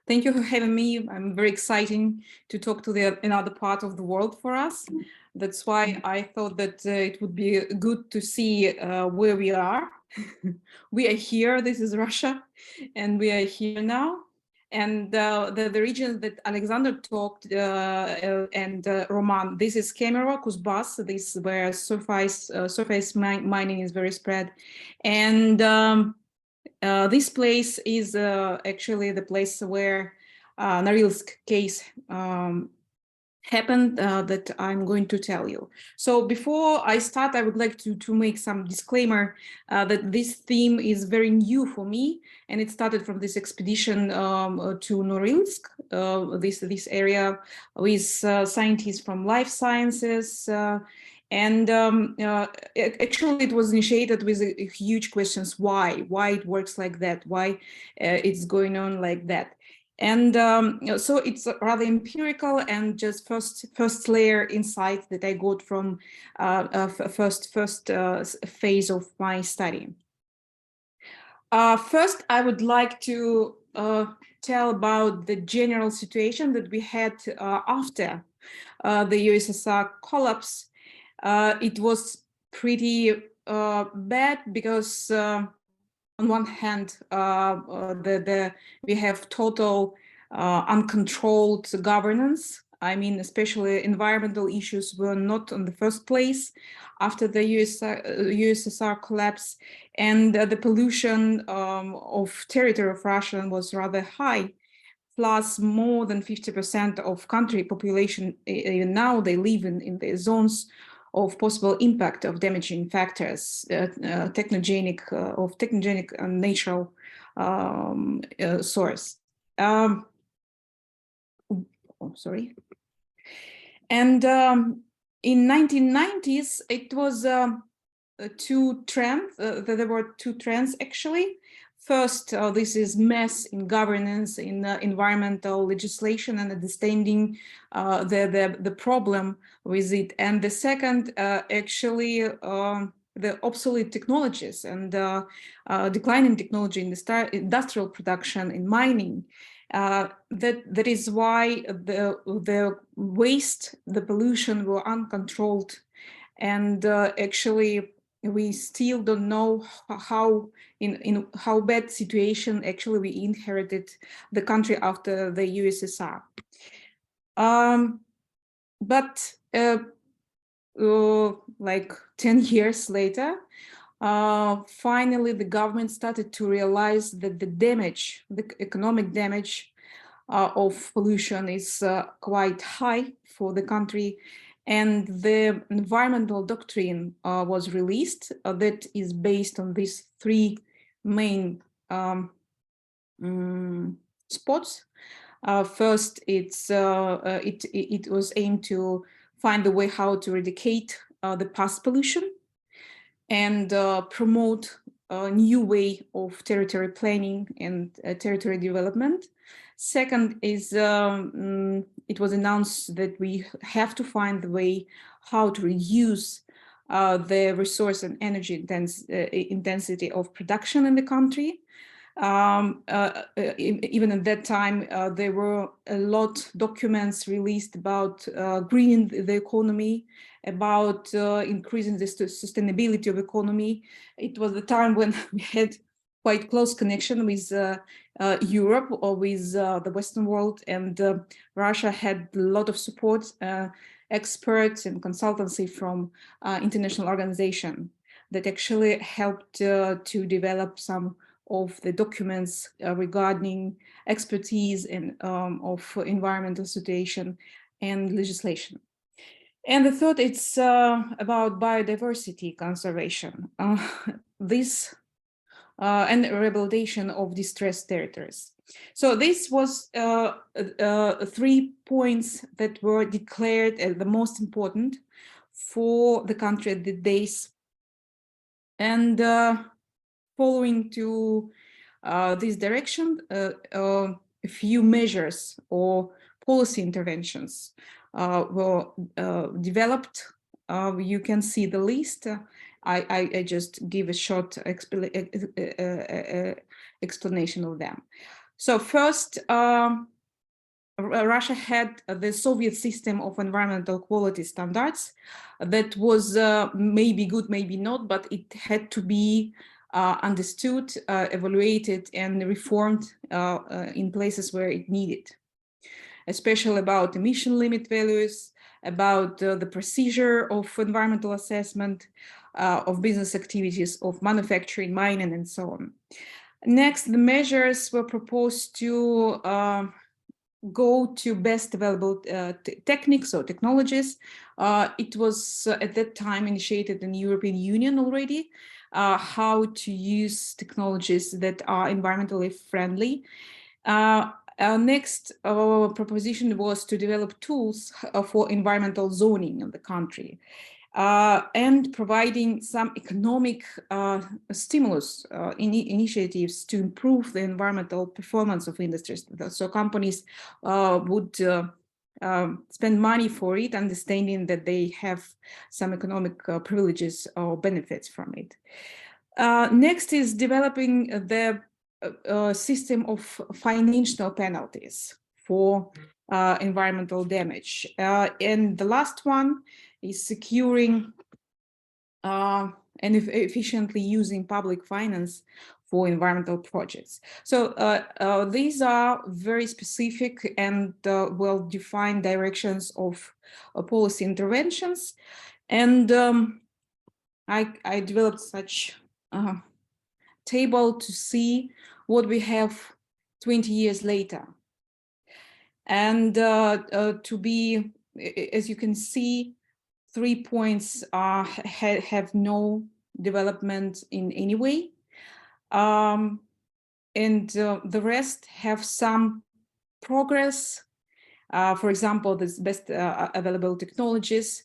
Thank you for having me. I'm very excited to talk to another part of the world for us. That's why I thought that it would be good to see where we are. We are here, this is Russia, and we are here now. And the region that Alexander talked and Roman, this is Kemerovo, Kuzbas, this is where surface mining is very spread. And this place is actually the place where Norilsk case happened that I'm going to tell you. So before I start, I would like to make some disclaimer that this theme is very new for me, and it started from this expedition to Norilsk, this area with scientists from life sciences. And actually, it was initiated with a huge questions: why it works like that, why it's going on like that. And so it's rather empirical and just first layer insight that I got from first phase of my study. First, I would like to tell about the general situation that we had after the USSR collapse. It was pretty bad because on one hand, we have total uncontrolled governance. I mean, especially environmental issues were not on the first place after the USSR collapse, and the pollution of territory of Russia was rather high. Plus, more than 50% of country population, even now, they live in the zones of possible impact of damaging factors, technogenic and natural source. Sorry. And in 1990s, it was two trends. There were two trends actually. First, this is mess in governance, in environmental legislation, and understanding the problem with it. And the second, actually, the obsolete technologies and declining technology in the industrial production, in mining. That is why the waste, the pollution were uncontrolled, and actually we still don't know how in how bad situation actually we inherited the country after the USSR. But like 10 years later, finally the government started to realize that the damage, the economic damage of pollution is quite high for the country. And the environmental doctrine was released that is based on these three main spots. First, it was aimed to find a way how to eradicate the past pollution and promote a new way of territory planning and territory development. Second is it was announced that we have to find the way how to reduce the resource and energy intensity of production in the country. Even at that time, there were a lot of documents released about greening the economy, about increasing the sustainability of economy. It was the time when we had quite close connection with Europe or with the Western world, and Russia had a lot of support, experts and consultancy from international organization that actually helped to develop some of the documents regarding expertise and of environmental situation and legislation. And the third, it's about biodiversity conservation. This and rehabilitation of distressed territories. So this was 3 points that were declared as the most important for the country at the days. And following to this direction, a few measures or policy interventions were developed. You can see the list. I just give a short explanation of them. So first, Russia had the Soviet system of environmental quality standards that was maybe good, maybe not, but it had to be understood, evaluated, and reformed in places where it needed, especially about emission limit values, about the procedure of environmental assessment, of business activities, of manufacturing, mining, and so on. Next, the measures were proposed to go to best available techniques or technologies. It was at that time initiated in the European Union already, how to use technologies that are environmentally friendly. Our next proposition was to develop tools for environmental zoning of the country. And providing some economic stimulus initiatives to improve the environmental performance of industries. So companies would spend money for it, understanding that they have some economic privileges or benefits from it. Next is developing the system of financial penalties for environmental damage. And the last one is securing and efficiently using public finance for environmental projects. So these are very specific and well-defined directions of policy interventions. And I developed such a table to see what we have 20 years later. And to be, as you can see, 3 points have no development in any way. And the rest have some progress. For example, the best available technologies.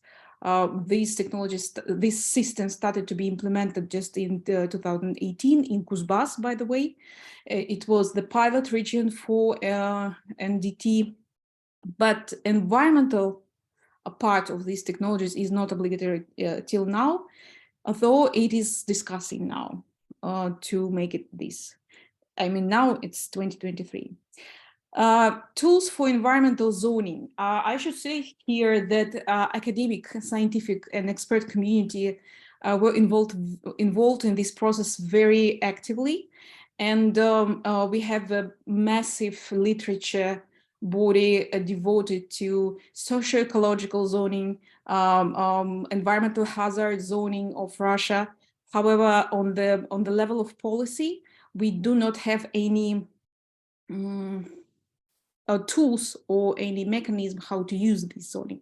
These technologies, this system started to be implemented just in 2018 in Kuzbas, by the way. It was the pilot region for NDT, but environmental part of these technologies is not obligatory till now, although it is discussing now to make it this. I mean, now it's 2023. Tools for environmental zoning. I should say here that academic, scientific, and expert community were involved in this process very actively. And we have a massive literature body devoted to socio-ecological zoning, environmental hazard zoning of Russia. However, on the level of policy, we do not have any tools or any mechanism how to use this zoning.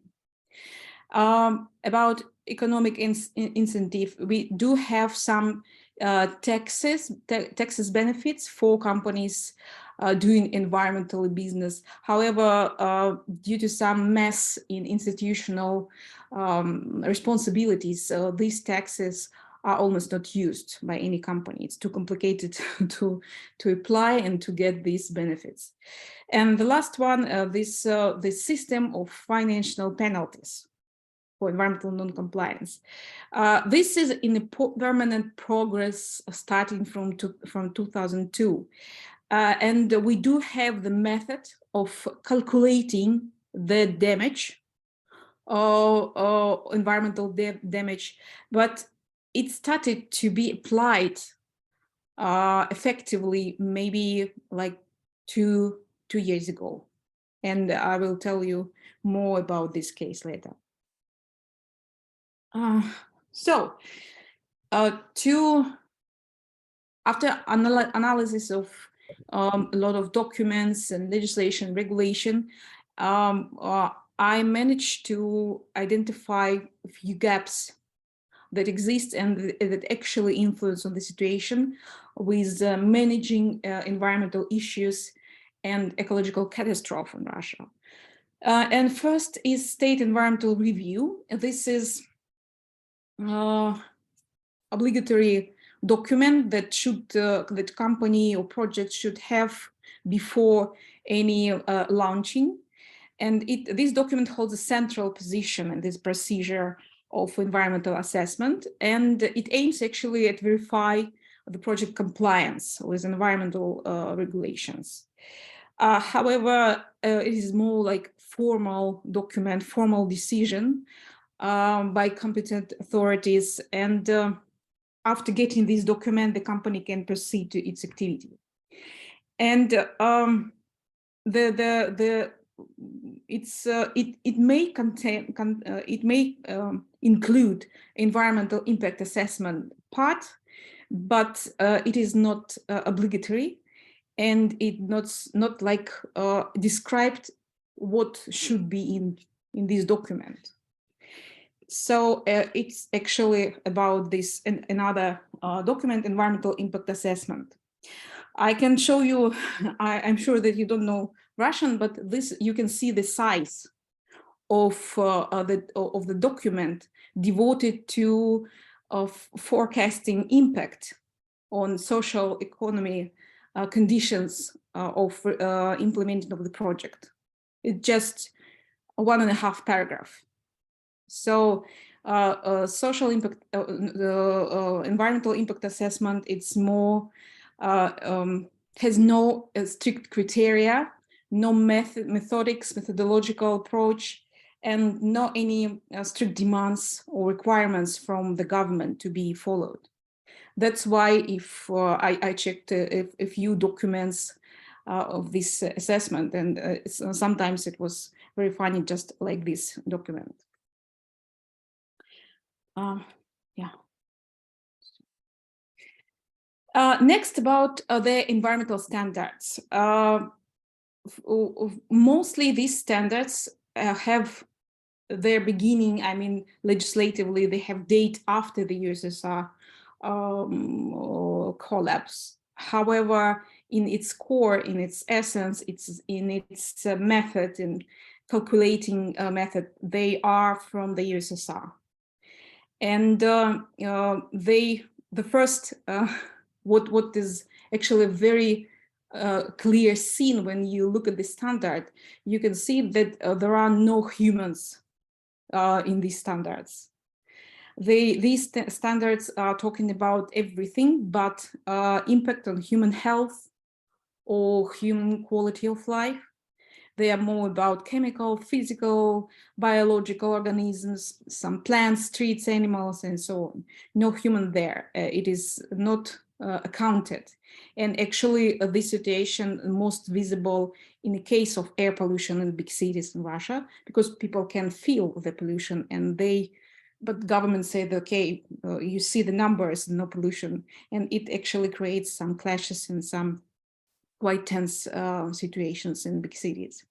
About economic incentive, we do have some taxes benefits for companies doing environmental business. However, due to some mess in institutional responsibilities, these taxes are almost not used by any company. It's too complicated to apply and to get these benefits. And the last one, this system of financial penalties for environmental non-compliance. This is in a permanent progress starting from 2002. And we do have the method of calculating the damage, environmental damage, but it started to be applied effectively maybe like two years ago. And I will tell you more about this case later. After analysis of a lot of documents and legislation, regulation, I managed to identify a few gaps that exist and that actually influence on the situation with managing environmental issues and ecological catastrophe in Russia. And first is state environmental review. This is obligatory document that that company or project should have before any launching. And this document holds a central position in this procedure of environmental assessment, and it aims actually at verify the project compliance with environmental regulations. However, it is more like formal document, formal decision by competent authorities, and after getting this document, the company can proceed to its activity. And it may contain include environmental impact assessment part, but it is not obligatory, and it not like described what should be in this document. So it's actually about this another document, environmental impact assessment. I can show you. I'm sure that you don't know Russian, but this you can see the size of the document devoted to forecasting impact on social economy conditions of implementing of the project. It's just 1.5 paragraph. So social impact, environmental impact assessment, it's more, has no strict criteria, no methodological approach, and no any strict demands or requirements from the government to be followed. That's why if I checked a few documents of this assessment, and sometimes it was very funny, just like this document. Yeah. Next, about the environmental standards. Mostly these standards have their beginning, I mean, legislatively, they have date after the USSR collapse. However, in its core, in its essence, it's in its method, in calculating method, they are from the USSR. And the first, what is actually a very clear scene when you look at the standard, you can see that there are no humans in these standards. These standards are talking about everything but impact on human health or human quality of life. They are more about chemical, physical, biological organisms, some plants, trees, animals, and so on. No human there. It is not accounted. And actually, this situation most visible in the case of air pollution in big cities in Russia, because people can feel the pollution, and but government said, okay, you see the numbers, no pollution, and it actually creates some clashes in some quite tense situations in big cities.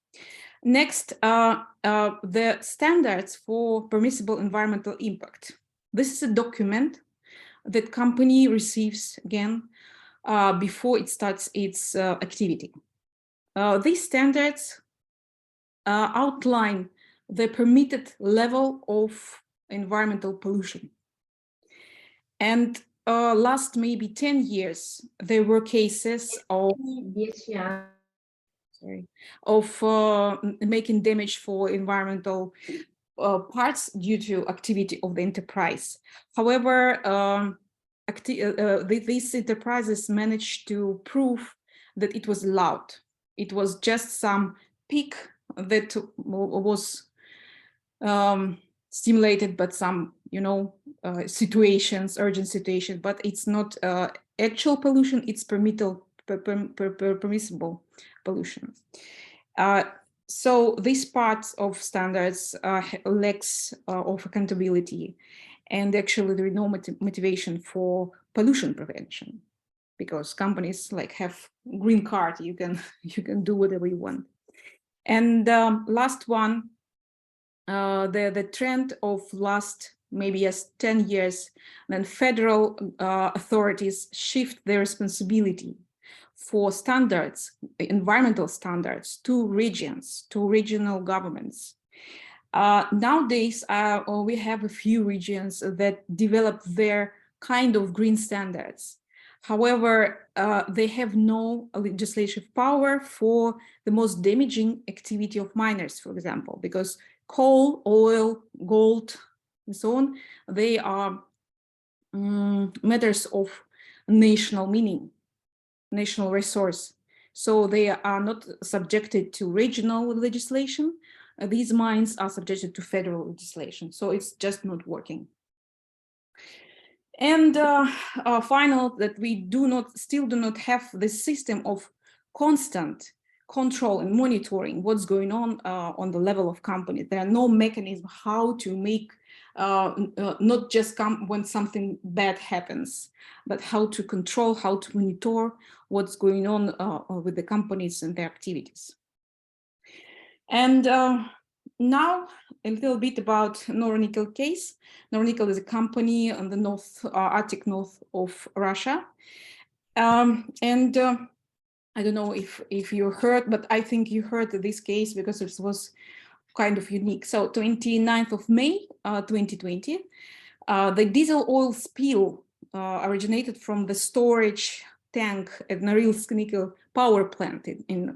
Next, the standards for permissible environmental impact. This is a document that company receives again before it starts its activity. These standards outline the permitted level of environmental pollution. And last maybe 10 years, there were cases of making damage for environmental parts due to activity of the enterprise. However, these enterprises managed to prove that it was allowed. It was just some peak that was stimulated by some, situations, urgent situation, but it's not actual pollution, it's permissible pollution. So these parts of standards lacks of accountability, and actually there is no motivation for pollution prevention, because companies have green card, you can do whatever you want. And last one, the trend of last maybe 10 years, then federal authorities shift their responsibility for standards, environmental standards, to regions, to regional governments. Nowadays, we have a few regions that develop their kind of green standards. However, they have no legislative power for the most damaging activity of miners, for example, because coal, oil, gold, and so on, they are matters of national meaning, national resource. So they are not subjected to regional legislation. These mines are subjected to federal legislation. So it's just not working. And final, that we still do not have the system of constant control and monitoring what's going on the level of companies. There are no mechanism how to make not just come when something bad happens, but how to control, how to monitor what's going on with the companies and their activities. And now a little bit about Nornikel case. Nornikel is a company on the Arctic north of Russia. And I don't know if you heard, but I think you heard this case because it was kind of unique. So 29th of May, 2020, the diesel oil spill originated from the storage tank at Norilsk nickel power plant in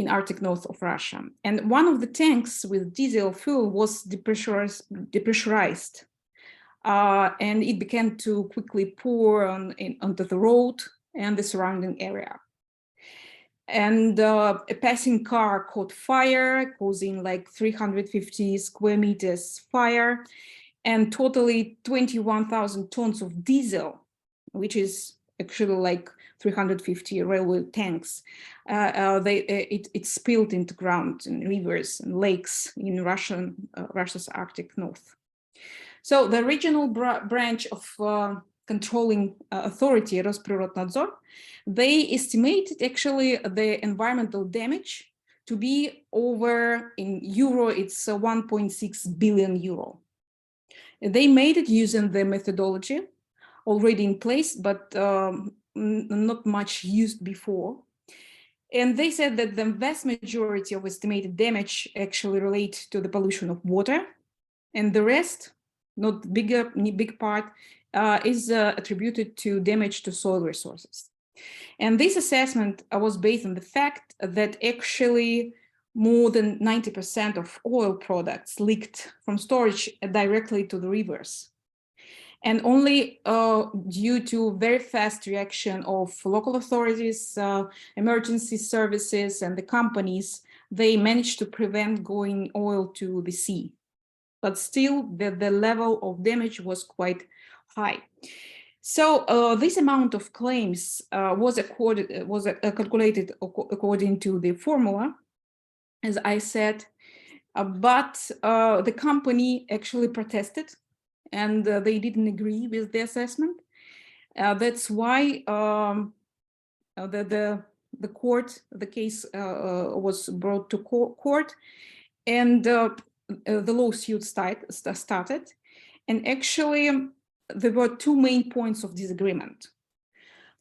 Arctic north of Russia. And one of the tanks with diesel fuel was depressurized and it began to quickly pour onto the road and the surrounding area. And a passing car caught fire, causing like 350 square meters fire, and totally 21,000 tons of diesel, which is actually like 350 railway tanks. It spilled into ground in rivers and lakes in Russia's Arctic north. So the regional branch of controlling authority, Rosprirodnadzor, they estimated actually the environmental damage to be over, in euro, it's 1.6 billion euro. They made it using the methodology already in place, but not much used before. And they said that the vast majority of estimated damage actually relate to the pollution of water, and the rest, not big part, is attributed to damage to soil resources. And this assessment was based on the fact that actually more than 90% of oil products leaked from storage directly to the rivers. And only due to very fast reaction of local authorities, emergency services, and the companies, they managed to prevent going oil to the sea. But still, the level of damage was quite high. So this amount of claims was calculated according to the formula, as I said, but the company actually protested, and they didn't agree with the assessment. That's why the case was brought to court, and the lawsuit started. And actually, there were two main points of disagreement.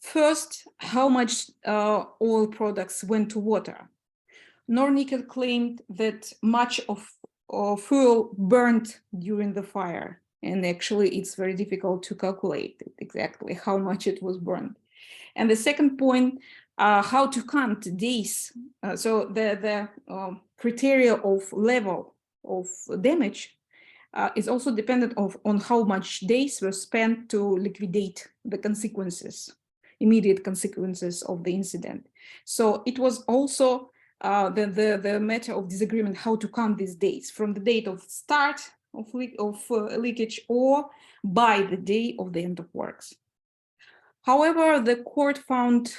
First, how much oil products went to water. Nornikel claimed that much of fuel burned during the fire, and actually it's very difficult to calculate exactly how much it was burned. And the second point, how to count days. So the criteria of level of damage is also dependent on how much days were spent to liquidate the consequences, immediate consequences of the incident. So it was also the matter of disagreement how to count these days, from the date of start of leakage or by the day of the end of works. However, the court found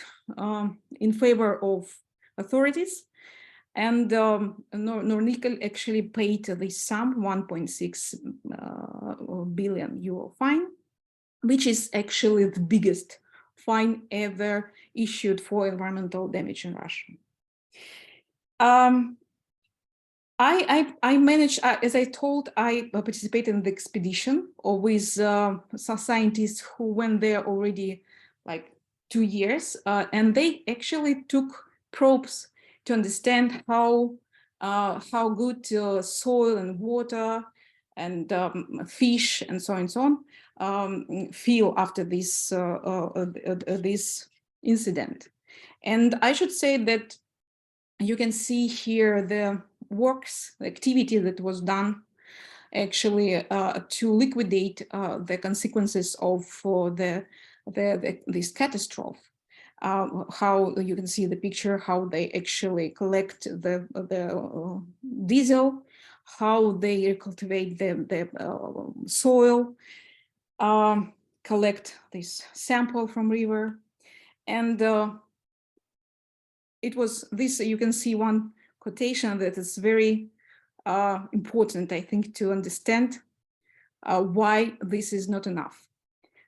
in favor of authorities, and Nornikel actually paid the sum, 1.6 billion euro fine, which is actually the biggest fine ever issued for environmental damage in Russia. I managed, as I told, I participated in the expedition with some scientists who went there already like 2 years, and they actually took probes to understand how good soil and water and fish and so on, feel after this this incident. And I should say that you can see here the works, the activity that was done actually to liquidate the consequences of this catastrophe. How you can see the picture, how they actually collect the diesel, how they cultivate the soil, collect this sample from river. And it was this, you can see one quotation that is very important, I think, to understand why this is not enough.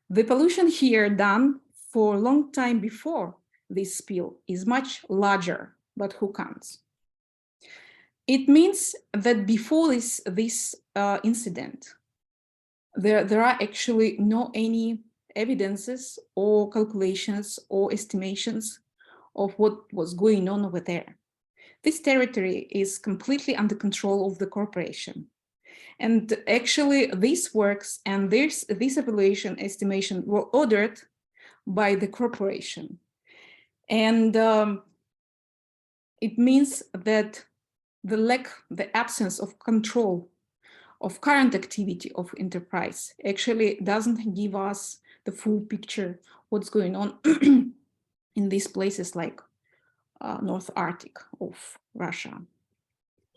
The pollution here done for a long time before this spill is much larger, but who counts? It means that before this incident, there are actually no any evidences or calculations or estimations of what was going on over there. This territory is completely under control of the corporation. And actually these works and this evaluation estimation were ordered by the corporation. And it means that the absence of control of current activity of enterprise actually doesn't give us the full picture what's going on in these places like North Arctic of Russia.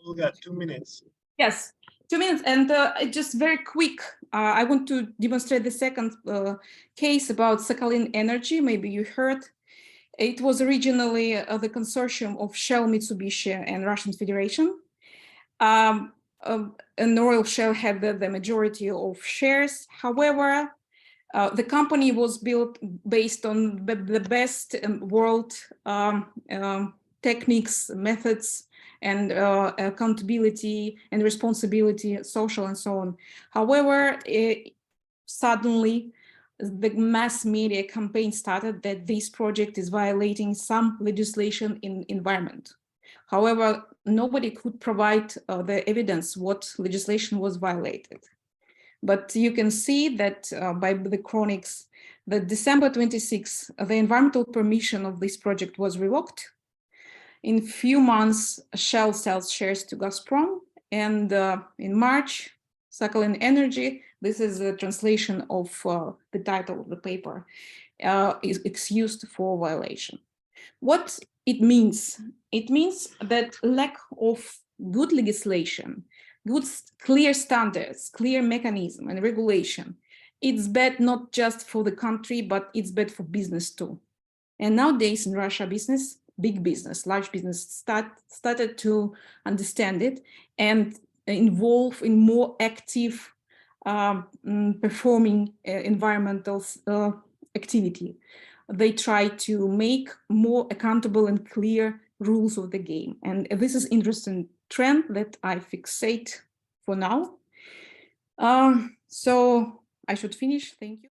Olga, 2 minutes. Yes, 2 minutes, and just very quick. I want to demonstrate the second case about Sakhalin Energy. Maybe you heard. It was originally the consortium of Shell, Mitsubishi, and Russian Federation. And Royal Shell had the majority of shares. However, the company was built based on the best world techniques, methods, and accountability and responsibility, social and so on. However, suddenly the mass media campaign started that this project is violating some legislation in environment. However, nobody could provide the evidence what legislation was violated. But you can see that by the chronics, that December 26, the environmental permission of this project was revoked. In a few months, Shell sells shares to Gazprom. And in March, Sakhalin Energy, this is a translation of the title of the paper, is excused for violation. What it means that lack of good legislation, good, clear standards, clear mechanism and regulation, it's bad not just for the country, but it's bad for business too. And nowadays in Russia, business, big business, large business started to understand it and involve in more active performing environmental activity. They try to make more accountable and clear rules of the game. And this is interesting trend that I fixate for now. So I should finish. Thank you.